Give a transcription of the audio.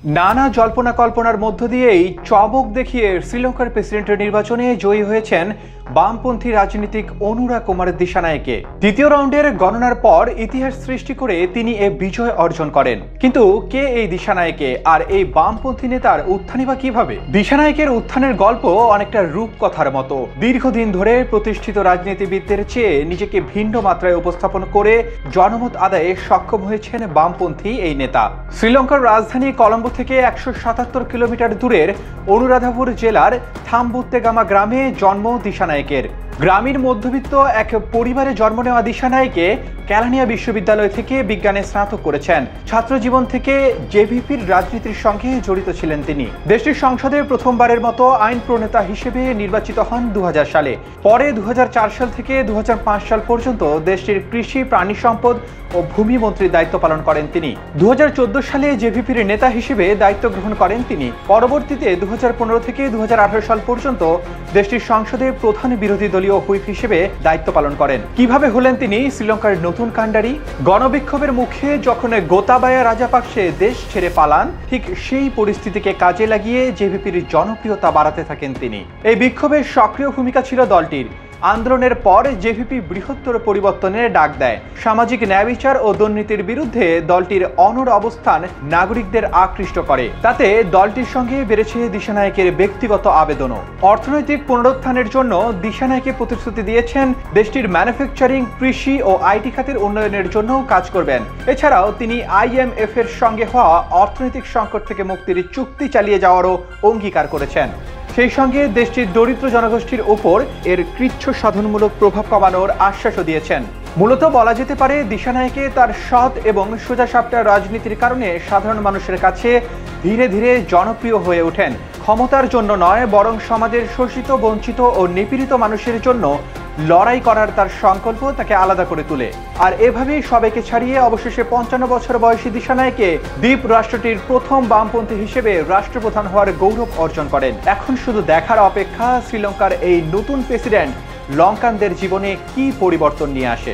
নানা জল্পনা কল্পনার মধ্য দিয়েই চমক দেখিয়ে শ্রীলঙ্কার প্রেসিডেন্টের নির্বাচনে জয়ী হয়েছেন বামপন্থী রাজনীতিক অনুরা কুমার দিশানায়েকে। দ্বিতীয় রাউন্ডের গণনার পর ইতিহাস সৃষ্টি করে তিনি এ বিজয় অর্জন করেন। কিন্তু কে এই দিশানায়েকে, আর এই বামপন্থী নেতার উত্থানই বা কিভাবে? দিশানায়েকের উত্থানের গল্প অনেকটা রূপকথার মতো। দীর্ঘদিন ধরে প্রতিষ্ঠিত রাজনীতিবিদদের চেয়ে নিজেকে ভিন্ন মাত্রায় উপস্থাপন করে জনমত আদায়ে সক্ষম হয়েছেন বামপন্থী এই নেতা। শ্রীলঙ্কার রাজধানী কলম্বো থেকে ১৭৭ কিলোমিটার দূরের অনুরাধাপুর জেলার থাম্বুত্তেগামা গ্রামে জন্ম দিশানায়েকের। গ্রামীণ মধ্যবিত্ত এক পরিবারে জন্ম নেওয়া দিশানায়েকে কেলানিয়া বিশ্ববিদ্যালয় থেকে বিজ্ঞানে স্নাতক করেছেন। ছাত্র জীবন থেকে জেভিপির রাজনীতির সঙ্গে জড়িত ছিলেন তিনি। দেশটির সংসদে প্রথমবারের মতো আইন প্রণেতা হিসেবে নির্বাচিত হন ২০০০ সালে। পরে ২০০৪ সাল থেকে ২০০৫ সাল পর্যন্ত দেশটির কৃষি, প্রাণী সম্পদ ও ভূমি মন্ত্রীর দায়িত্ব পালন করেন তিনি। ২০১৪ সালে জেভিপির নেতা হিসেবে দায়িত্ব গ্রহণ করেন তিনি। পরবর্তীতে ২০১৫ থেকে ২০১৮ সাল পর্যন্ত দেশটির সংসদের প্রধান বিরোধী দলীয় হুইপ হিসেবে দায়িত্ব পালন করেন। কিভাবে হলেন তিনি শ্রীলঙ্কার নতুন কাণ্ডারি? গণবিক্ষোভের মুখে যখন গোতাবায়া রাজাপাকসে দেশ ছেড়ে পালান, ঠিক সেই পরিস্থিতিকে কাজে লাগিয়ে জেভিপির জনপ্রিয়তা বাড়াতে থাকেন তিনি। এই বিক্ষোভের সক্রিয় ভূমিকা ছিল দলটির। আন্দোলনের পর জেভিপি বৃহত্তর পরিবর্তনের ডাক দেয়। সামাজিক ন্যায় বিচার ও দুর্নীতির বিরুদ্ধে দলটির অনড় অবস্থান নাগরিকদের আকৃষ্ট করে। তাতে দলটির সঙ্গে বেড়েছে দিশানায়েকের ব্যক্তিগত আবেদনও। অর্থনৈতিক পুনরুত্থানের জন্য দিশানায়েকে প্রতিশ্রুতি দিয়েছেন দেশটির ম্যানুফ্যাকচারিং, কৃষি ও আইটি খাতের উন্নয়নের জন্য কাজ করবেন। এছাড়াও তিনি IMF এর সঙ্গে হওয়া অর্থনৈতিক সংকট থেকে মুক্তির চুক্তি চালিয়ে যাওয়ারও অঙ্গীকার করেছেন। সেই সঙ্গে দেশটির দরিদ্র জনগোষ্ঠীর ওপর এর কৃচ্ছ সাধনমূলক প্রভাব কমানোর আশ্বাসও দিয়েছেন। মূলত বলা যেতে পারে দিশানায়েকে তার সৎ এবং সোজাসাপটা রাজনীতির কারণে সাধারণ মানুষের কাছে ধীরে ধীরে জনপ্রিয় হয়ে ওঠেন। ক্ষমতার জন্য নয়, বরং সমাজের শোষিত, বঞ্চিত ও নিপীড়িত মানুষের জন্য লড়াই করার তার সংকল্প তাকে আলাদা করে তোলে। আর এভাবেই সবাইকে ছাড়িয়ে অবশেষে ৫৫ বছর বয়সী দিশানায়েকে দ্বীপ রাষ্ট্রটির প্রথম বামপন্থী হিসেবে রাষ্ট্রপ্রধান হওয়ার গৌরব অর্জন করেন। এখন শুধু দেখার অপেক্ষা শ্রীলঙ্কার এই নতুন প্রেসিডেন্ট লঙ্কানদের জীবনে কি পরিবর্তন নিয়ে আসে।